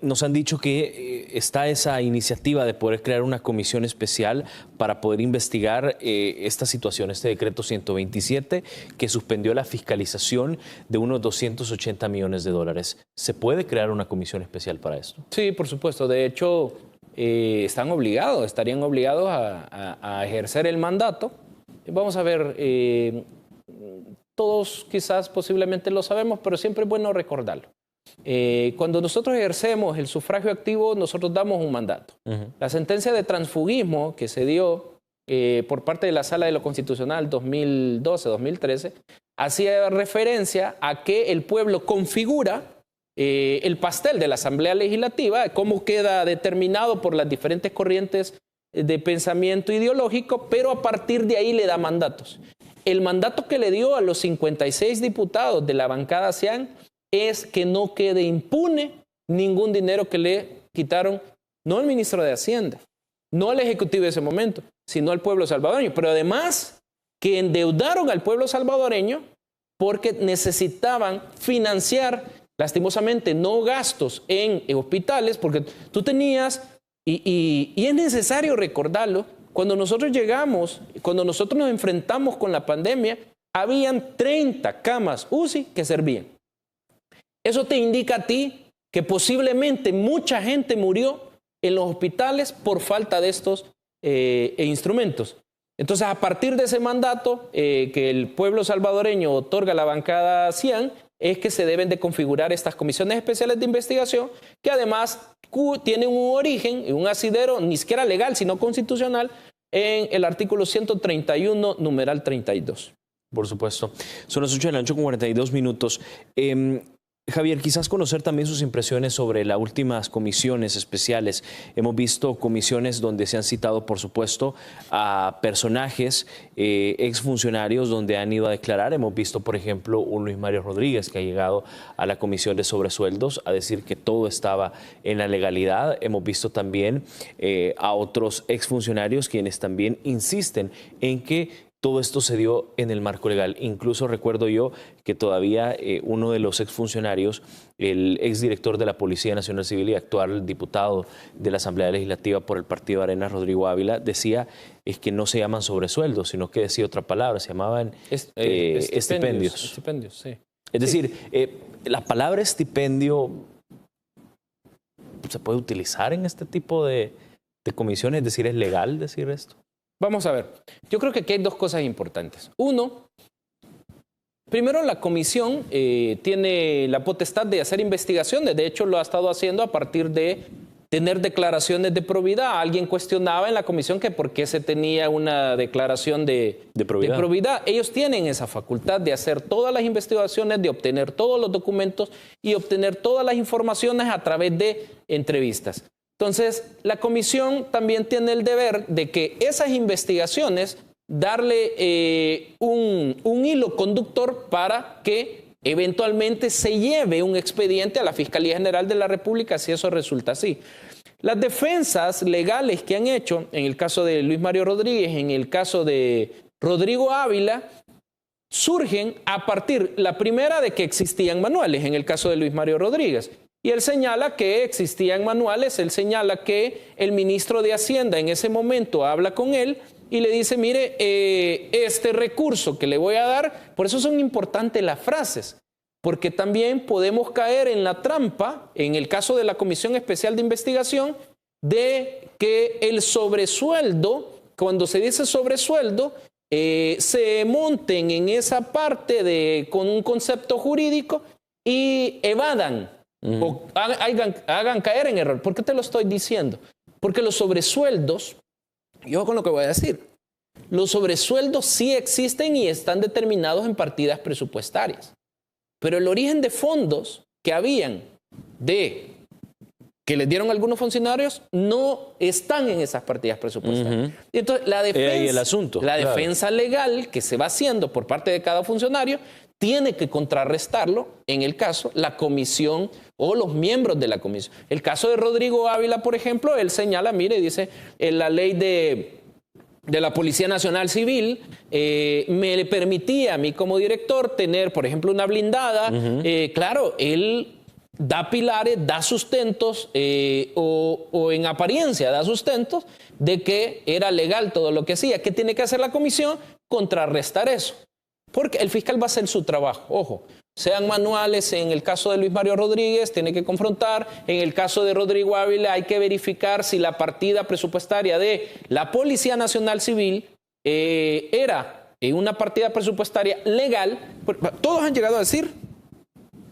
Nos han dicho que está esa iniciativa de poder crear una comisión especial para poder investigar esta situación, este decreto 127 que suspendió la fiscalización de unos 280 millones de dólares. ¿Se puede crear una comisión especial para esto? Sí, por supuesto. De hecho, estarían obligados a ejercer el mandato. Vamos a ver, todos quizás posiblemente lo sabemos, pero siempre es bueno recordarlo. Cuando nosotros ejercemos el sufragio activo, nosotros damos un mandato. La sentencia de transfugismo que se dio por parte de la Sala de lo Constitucional 2012-2013 hacía referencia a que el pueblo configura el pastel de la Asamblea Legislativa, cómo queda determinado por las diferentes corrientes de pensamiento ideológico, pero a partir de ahí le da mandatos. El mandato que le dio a los 56 diputados de la bancada CIAN es que no quede impune ningún dinero que le quitaron, no al ministro de Hacienda, no al Ejecutivo de ese momento, sino al pueblo salvadoreño. Pero además que endeudaron al pueblo salvadoreño porque necesitaban financiar, lastimosamente, no gastos en hospitales, porque tú tenías, y es necesario recordarlo, cuando nosotros llegamos, cuando nosotros nos enfrentamos con la pandemia, habían 30 camas UCI que servían. Eso te indica a ti que posiblemente mucha gente murió en los hospitales por falta de estos instrumentos. Entonces, a partir de ese mandato que el pueblo salvadoreño otorga a la bancada CIAN, es que se deben de configurar estas comisiones especiales de investigación, que además tienen un origen y un asidero ni siquiera legal, sino constitucional, en el artículo 131, numeral 32. Por supuesto. Son las 8 de la noche con 42 minutos. Javier, quizás conocer también sus impresiones sobre las últimas comisiones especiales. Hemos visto comisiones donde se han citado, por supuesto, a personajes, exfuncionarios, donde han ido a declarar. Hemos visto, por ejemplo, un Luis Mario Rodríguez que ha llegado a la comisión de sobresueldos a decir que todo estaba en la legalidad. Hemos visto también a otros exfuncionarios quienes también insisten en que todo esto se dio en el marco legal. Incluso recuerdo yo que todavía uno de los exfuncionarios, el exdirector de la Policía Nacional Civil y actual diputado de la Asamblea Legislativa por el Partido Arenas, Rodrigo Ávila, decía es que no se llaman sobresueldos, sino que decía otra palabra, se llamaban estipendios. Estipendios, sí. Es decir, la palabra estipendio se puede utilizar en este tipo de comisiones, es decir, ¿es legal decir esto? Vamos a ver, yo creo que aquí hay dos cosas importantes. Uno, primero la comisión tiene la potestad de hacer investigaciones, de hecho lo ha estado haciendo a partir de tener declaraciones de probidad. Alguien cuestionaba en la comisión que por qué se tenía una declaración de probidad. Ellos tienen esa facultad de hacer todas las investigaciones, de obtener todos los documentos y obtener todas las informaciones a través de entrevistas. Entonces, la comisión también tiene el deber de que esas investigaciones darle un hilo conductor para que eventualmente se lleve un expediente a la Fiscalía General de la República si eso resulta así. Las defensas legales que han hecho, en el caso de Luis Mario Rodríguez, en el caso de Rodrigo Ávila, surgen a partir, la primera, de que existían manuales, en el caso de Luis Mario Rodríguez. Y él señala que existían manuales, él señala que el ministro de Hacienda en ese momento habla con él y le dice, mire, este recurso que le voy a dar, por eso son importantes las frases, porque también podemos caer en la trampa, en el caso de la Comisión Especial de Investigación, de que el sobresueldo, cuando se dice sobresueldo, se monten en esa parte con un concepto jurídico y evadan. O hagan caer en error. ¿Por qué te lo estoy diciendo? Porque los sobresueldos, yo con lo que voy a decir, los sobresueldos sí existen y están determinados en partidas presupuestarias. Pero el origen de fondos que habían que les dieron algunos funcionarios no están en esas partidas presupuestarias. Entonces, la defensa legal que se va haciendo por parte de cada funcionario tiene que contrarrestarlo, en el caso, la comisión o los miembros de la comisión. El caso de Rodrigo Ávila, por ejemplo, él señala, mire, dice, en la ley de la Policía Nacional Civil me le permitía a mí como director tener, por ejemplo, una blindada. Claro, él da pilares, da sustentos o en apariencia da sustentos de que era legal todo lo que hacía. ¿Qué tiene que hacer la comisión? Contrarrestar eso. Porque el fiscal va a hacer su trabajo. Ojo, sean manuales, en el caso de Luis Mario Rodríguez tiene que confrontar, en el caso de Rodrigo Ávila hay que verificar si la partida presupuestaria de la Policía Nacional Civil era una partida presupuestaria legal. Todos han llegado a decir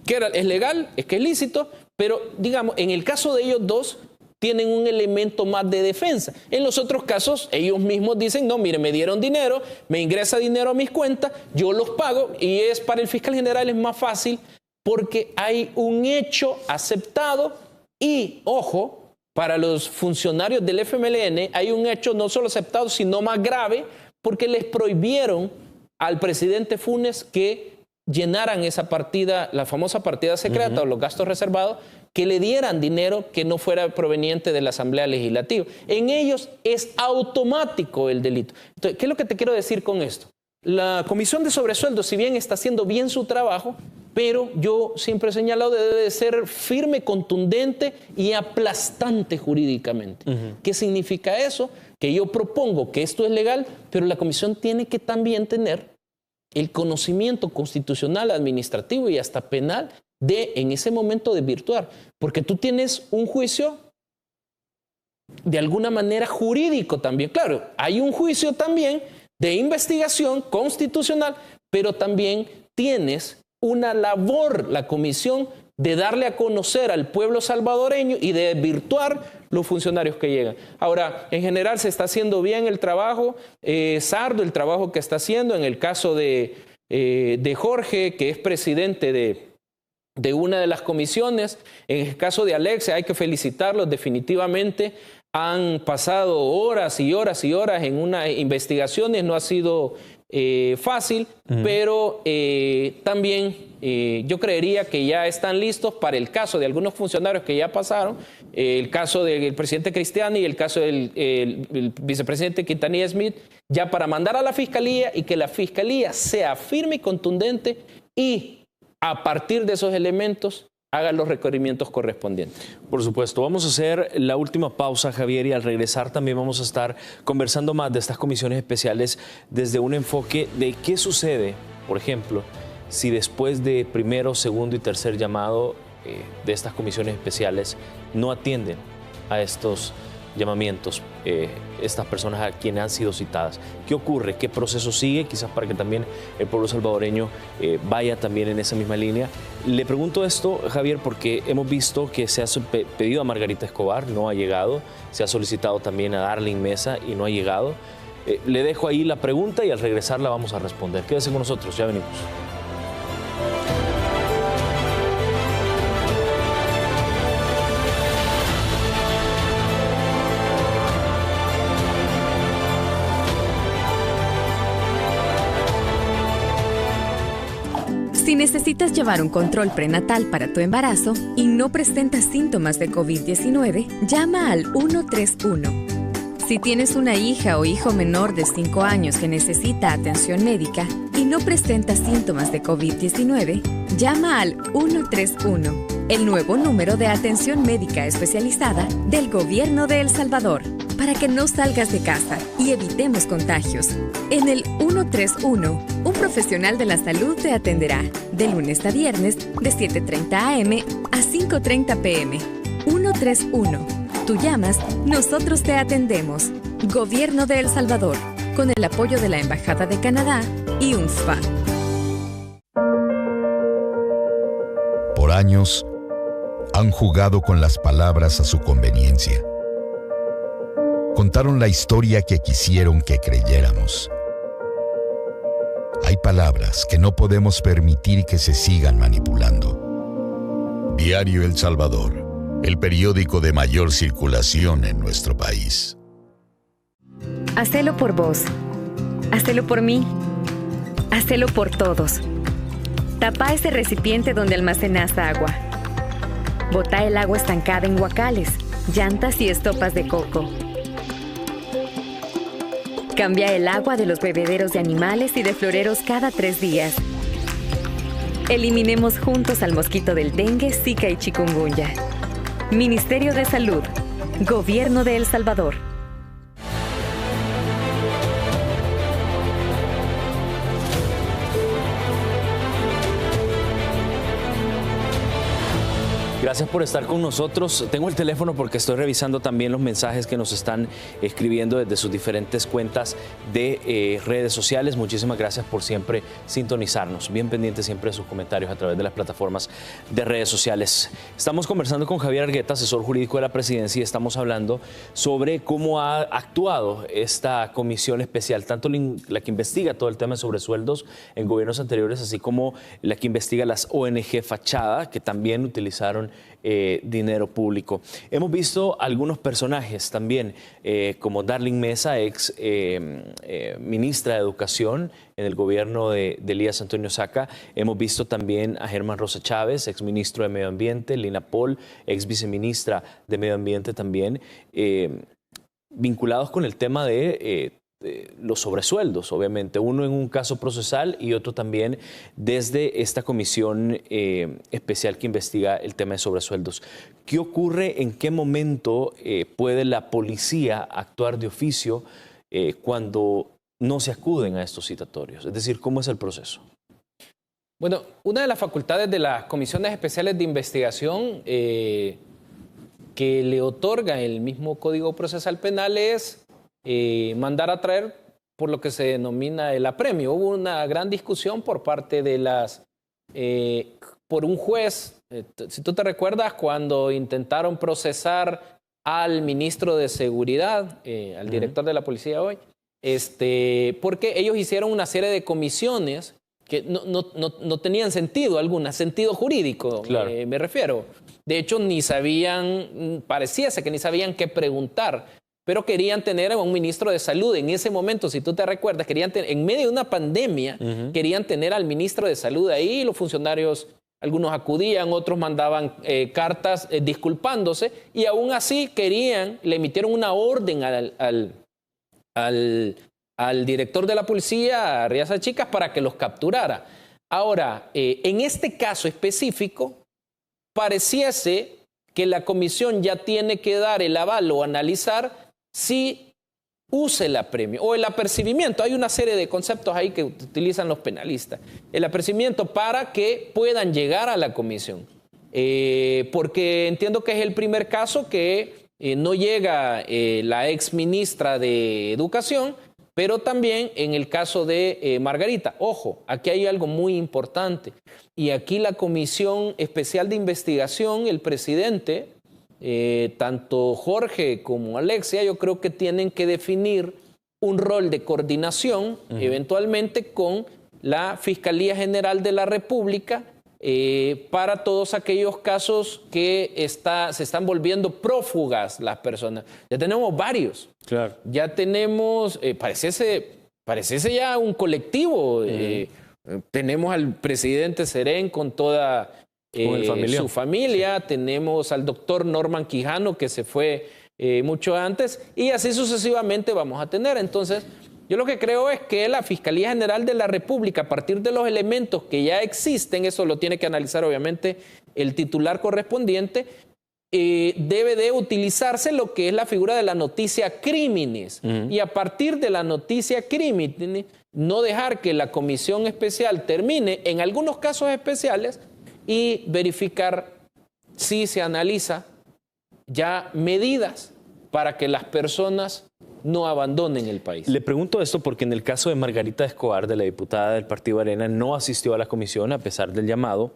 que es legal, es que es lícito, pero digamos, en el caso de ellos dos, tienen un elemento más de defensa. En los otros casos, ellos mismos dicen, no, mire, me dieron dinero, me ingresa dinero a mis cuentas, yo los pago, y para el fiscal general es más fácil porque hay un hecho aceptado y, ojo, para los funcionarios del FMLN hay un hecho no solo aceptado, sino más grave, porque les prohibieron al presidente Funes que llenaran esa partida, la famosa partida secreta o los gastos reservados, que le dieran dinero que no fuera proveniente de la Asamblea Legislativa. En ellos es automático el delito. Entonces, ¿qué es lo que te quiero decir con esto? La Comisión de Sobresueldos, si bien está haciendo bien su trabajo, pero yo siempre he señalado que debe de ser firme, contundente y aplastante jurídicamente. ¿Qué significa eso? Que yo propongo que esto es legal, pero la Comisión tiene que también tener el conocimiento constitucional, administrativo y hasta penal de, en ese momento, desvirtuar. Porque tú tienes un juicio de alguna manera jurídico también. Claro, hay un juicio también de investigación constitucional, pero también tienes una labor, la comisión, de darle a conocer al pueblo salvadoreño y de desvirtuar los funcionarios que llegan. Ahora, en general se está haciendo bien el trabajo, Sardo, el trabajo que está haciendo, en el caso de Jorge, que es presidente de una de las comisiones, en el caso de Alexia hay que felicitarlos definitivamente. Han pasado horas y horas y horas en unas investigaciones, no ha sido fácil, pero también yo creería que ya están listos para el caso de algunos funcionarios que ya pasaron, el caso del presidente Cristiani y el caso del el vicepresidente Quintanilla Smith, ya para mandar a la Fiscalía y que la Fiscalía sea firme y contundente y a partir de esos elementos hagan los requerimientos correspondientes. Por supuesto. Vamos a hacer la última pausa, Javier, y al regresar también vamos a estar conversando más de estas comisiones especiales desde un enfoque de qué sucede, por ejemplo, si después de primero, segundo y tercer llamado de estas comisiones especiales no atienden a estos llamamientos, estas personas a quienes han sido citadas. ¿Qué ocurre? ¿Qué proceso sigue? Quizás para que también el pueblo salvadoreño vaya también en esa misma línea. Le pregunto esto, Javier, porque hemos visto que se ha pedido a Margarita Escobar, no ha llegado. Se ha solicitado también a Darling Mesa y no ha llegado. Le dejo ahí la pregunta y al regresar la vamos a responder. Quédese con nosotros, ya venimos. Si necesitas llevar un control prenatal para tu embarazo y no presentas síntomas de COVID-19, llama al 131. Si tienes una hija o hijo menor de 5 años que necesita atención médica y no presenta síntomas de COVID-19, llama al 131, el nuevo número de atención médica especializada del Gobierno de El Salvador, para que no salgas de casa y evitemos contagios. En el 131, un profesional de la salud te atenderá de lunes a viernes de 7:30 a.m. a 5:30 p.m. 131. Tú llamas, nosotros te atendemos. Gobierno de El Salvador, con el apoyo de la Embajada de Canadá y UNSPA. Por años, han jugado con las palabras a su conveniencia. Contaron la historia que quisieron que creyéramos. Hay palabras que no podemos permitir que se sigan manipulando. Diario El Salvador, el periódico de mayor circulación en nuestro país. Hacelo por vos. Hacelo por mí. Hacelo por todos. Tapa ese recipiente donde almacenas agua. Botá el agua estancada en guacales, llantas y estopas de coco. Cambia el agua de los bebederos de animales y de floreros cada 3 días. Eliminemos juntos al mosquito del dengue, zika y chikungunya. Ministerio de Salud. Gobierno de El Salvador. Gracias por estar con nosotros. Tengo el teléfono porque estoy revisando también los mensajes que nos están escribiendo desde sus diferentes cuentas de redes sociales. Muchísimas gracias por siempre sintonizarnos. Bien pendientes siempre de sus comentarios a través de las plataformas de redes sociales. Estamos conversando con Javier Argueta, asesor jurídico de la Presidencia, y estamos hablando sobre cómo ha actuado esta comisión especial, tanto la que investiga todo el tema de sobresueldos en gobiernos anteriores, así como la que investiga las ONG fachada, que también utilizaron dinero público. Hemos visto algunos personajes también, como Darling Mesa, ex ministra de Educación en el gobierno de Elías Antonio Saca. Hemos visto también a Germán Rosa Chávez, ex ministro de Medio Ambiente, Lina Paul, ex viceministra de Medio Ambiente también, vinculados con el tema de los sobresueldos, obviamente, uno en un caso procesal y otro también desde esta comisión especial que investiga el tema de sobresueldos. ¿Qué ocurre? ¿En qué momento puede la policía actuar de oficio cuando no se acuden a estos citatorios? Es decir, ¿cómo es el proceso? Bueno, una de las facultades de las comisiones especiales de investigación que le otorga el mismo Código Procesal Penal es mandar a traer por lo que se denomina el apremio. Hubo una gran discusión por parte de por un juez, si tú te recuerdas, cuando intentaron procesar al ministro de Seguridad, al director de la policía hoy, porque ellos hicieron una serie de comisiones que no tenían sentido alguna, sentido jurídico, claro. Me refiero. De hecho, ni sabían, pareciese que ni sabían qué preguntar, pero querían tener a un ministro de Salud en ese momento, si tú te recuerdas, en medio de una pandemia, querían tener al ministro de Salud ahí, los funcionarios, algunos acudían, otros mandaban cartas disculpándose, y aún así le emitieron una orden al director de la policía, a Riaza Chicas, para que los capturara. Ahora, en este caso específico, pareciese que la comisión ya tiene que dar el aval o analizar si use el apremio o el apercibimiento. Hay una serie de conceptos ahí que utilizan los penalistas. El apercibimiento para que puedan llegar a la comisión. Porque entiendo que es el primer caso que no llega la ex ministra de Educación, pero también en el caso de Margarita. Ojo, aquí hay algo muy importante. Y aquí la Comisión Especial de Investigación, el presidente, tanto Jorge como Alexia, yo creo que tienen que definir un rol de coordinación, eventualmente con la Fiscalía General de la República, para todos aquellos casos que se están volviendo prófugas las personas. Ya tenemos varios. Claro. Ya tenemos, pareciese ya un colectivo. Tenemos al presidente Serén con toda su familia. Tenemos al doctor Norman Quijano, que se fue mucho antes, y así sucesivamente vamos a tener. Entonces, yo lo que creo es que la Fiscalía General de la República, a partir de los elementos que ya existen, eso lo tiene que analizar obviamente el titular correspondiente, debe de utilizarse lo que es la figura de la noticia crímenes. Y a partir de la noticia crímenes, no dejar que la comisión especial termine en algunos casos especiales y verificar si se analiza ya medidas para que las personas no abandonen el país. Le pregunto esto porque en el caso de Margarita Escobar, de la diputada del Partido Arena, no asistió a la comisión a pesar del llamado.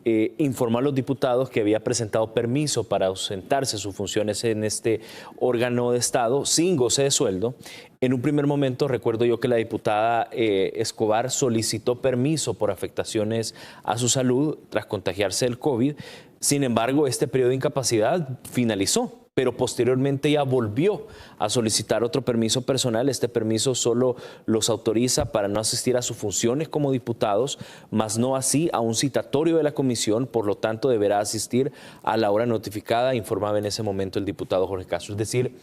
Informó a los diputados que había presentado permiso para ausentarse sus funciones en este órgano de Estado sin goce de sueldo. En un primer momento recuerdo yo que la diputada Escobar solicitó permiso por afectaciones a su salud tras contagiarse del COVID. Sin embargo, este periodo de incapacidad finalizó, pero posteriormente ya volvió a solicitar otro permiso personal. Este permiso solo los autoriza para no asistir a sus funciones como diputados, más no así a un citatorio de la comisión, por lo tanto deberá asistir a la hora notificada, informaba en ese momento el diputado Jorge Castro. Es decir,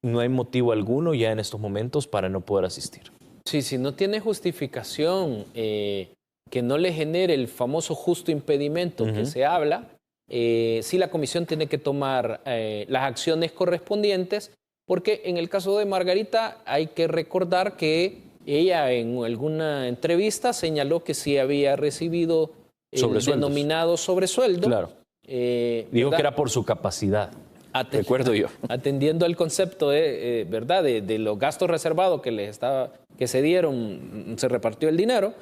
no hay motivo alguno ya en estos momentos para no poder asistir. Sí, si no tiene justificación que no le genere el famoso justo impedimento que se habla, sí la comisión tiene que tomar las acciones correspondientes, porque en el caso de Margarita hay que recordar que ella en alguna entrevista señaló que sí había recibido el denominado sobresueldo. Claro. Dijo que era por su capacidad. Recuerdo yo. Atendiendo al concepto ¿verdad? De los gastos reservados que se dieron, se repartió el dinero.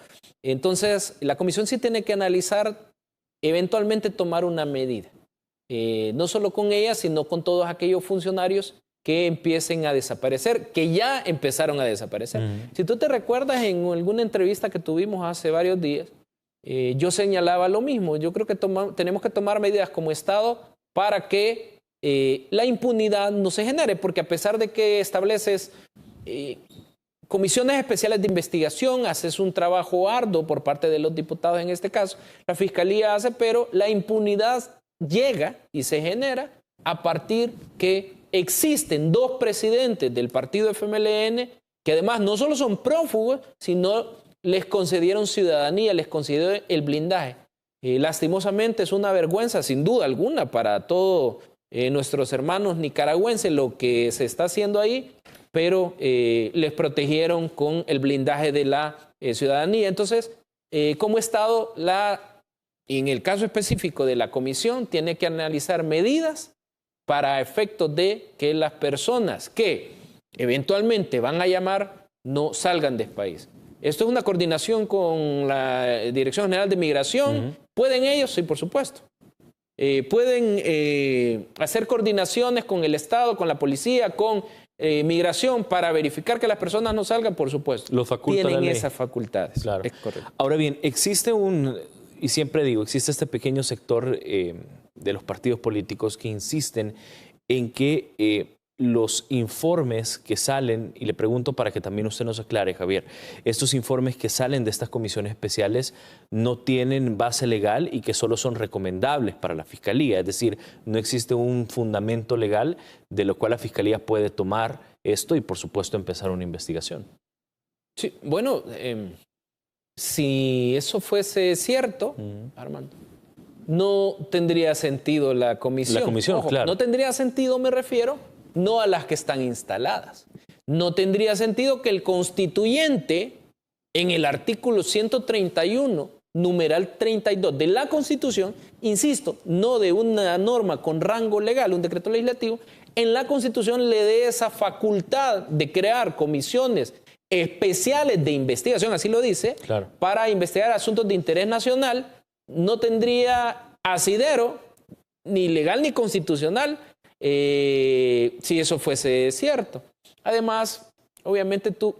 Entonces, la comisión sí tiene que analizar, eventualmente tomar una medida. No solo con ella, sino con todos aquellos funcionarios que empiecen a desaparecer, que ya empezaron a desaparecer. Si tú te recuerdas en alguna entrevista que tuvimos hace varios días, yo señalaba lo mismo. Yo creo que tenemos que tomar medidas como Estado para que la impunidad no se genere, porque a pesar de que estableces comisiones especiales de investigación, haces un trabajo arduo por parte de los diputados en este caso, la Fiscalía hace, pero la impunidad llega y se genera a partir que existen 2 presidentes del partido FMLN que además no solo son prófugos, sino les concedieron ciudadanía, les concedieron el blindaje. Lastimosamente es una vergüenza, sin duda alguna, para todos nuestros hermanos nicaragüenses lo que se está haciendo ahí, pero les protegieron con el blindaje de la ciudadanía. Entonces, como Estado, en el caso específico de la comisión, tiene que analizar medidas para efectos de que las personas que eventualmente van a llamar no salgan del país. Esto es una coordinación con la Dirección General de Migración. ¿Pueden ellos? Sí, por supuesto. Pueden hacer coordinaciones con el Estado, con la policía, con migración para verificar que las personas no salgan, por supuesto. Lo faculta Tienen la ley. esas facultades. Claro. Es correcto. Ahora bien, existe y siempre digo, existe este pequeño sector de los partidos políticos que insisten en que los informes que salen, y le pregunto para que también usted nos aclare, Javier, estos informes que salen de estas comisiones especiales no tienen base legal y que solo son recomendables para la Fiscalía, es decir, no existe un fundamento legal de lo cual la Fiscalía puede tomar esto y, por supuesto, empezar una investigación. Sí, bueno, si eso fuese cierto, Armando, no tendría sentido la comisión. La comisión, ojo, claro. No tendría sentido, me refiero, no a las que están instaladas. No tendría sentido que el constituyente, en el artículo 131, numeral 32 de la Constitución, insisto, no de una norma con rango legal, un decreto legislativo, en la Constitución le dé esa facultad de crear comisiones especiales de investigación, así lo dice, claro, para investigar asuntos de interés nacional. No tendría asidero, ni legal ni constitucional, si eso fuese cierto. Además, obviamente tú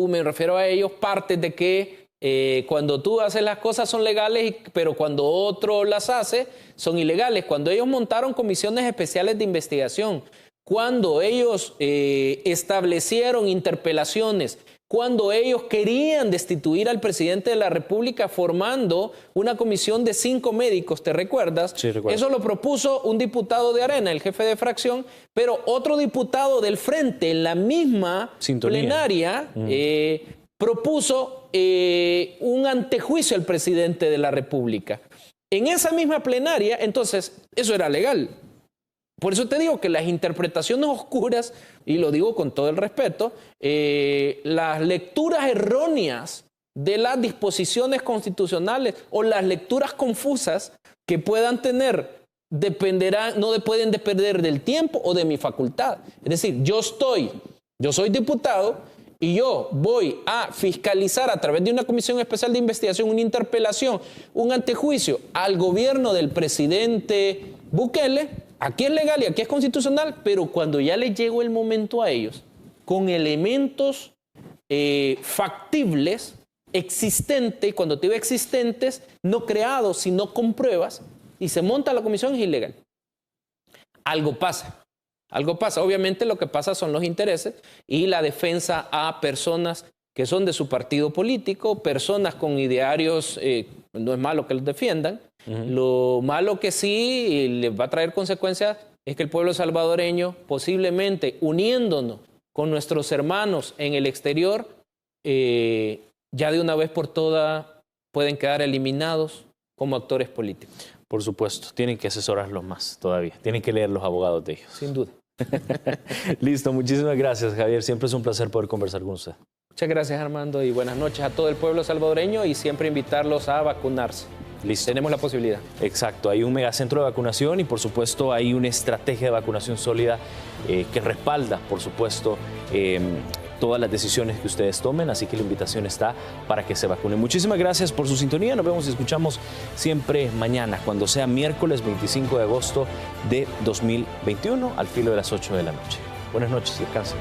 me refiero a ellos, partes de que cuando tú haces las cosas son legales, pero cuando otro las hace son ilegales. Cuando ellos montaron comisiones especiales de investigación, cuando ellos establecieron interpelaciones, cuando ellos querían destituir al presidente de la República formando una comisión de 5 médicos, ¿te recuerdas? Sí, recuerdo. Eso lo propuso un diputado de Arena, el jefe de fracción, pero otro diputado del Frente en la misma Sintonía. Plenaria propuso un antejuicio al presidente de la República. En esa misma plenaria, entonces, eso era legal. Por eso te digo que las interpretaciones oscuras, y lo digo con todo el respeto, las lecturas erróneas de las disposiciones constitucionales o las lecturas confusas que puedan tener no pueden depender del tiempo o de mi facultad. Es decir, yo soy diputado y yo voy a fiscalizar a través de una comisión especial de investigación, una interpelación, un antejuicio al gobierno del presidente Bukele. Aquí es legal y aquí es constitucional, pero cuando ya les llegó el momento a ellos, con elementos factibles, existentes, cuando te digo existentes, no creados, sino con pruebas, y se monta la comisión, es ilegal. Algo pasa. Obviamente lo que pasa son los intereses y la defensa a personas que son de su partido político, personas con idearios, no es malo que los defiendan. Lo malo que sí les va a traer consecuencias es que el pueblo salvadoreño, posiblemente uniéndonos con nuestros hermanos en el exterior, ya de una vez por todas pueden quedar eliminados como actores políticos. Por supuesto, tienen que asesorarlos más todavía, tienen que leer los abogados de ellos. Sin duda. Listo, muchísimas gracias, Javier. Siempre es un placer poder conversar con usted. Muchas gracias, Armando, y buenas noches a todo el pueblo salvadoreño y siempre invitarlos a vacunarse. Listo. Tenemos la posibilidad. Exacto, hay un megacentro de vacunación y por supuesto hay una estrategia de vacunación sólida que respalda, por supuesto, todas las decisiones que ustedes tomen, así que la invitación está para que se vacunen. Muchísimas gracias por su sintonía, nos vemos y escuchamos siempre mañana, cuando sea miércoles 25 de agosto de 2021, al filo de las 8 de la noche. Buenas noches y descansen.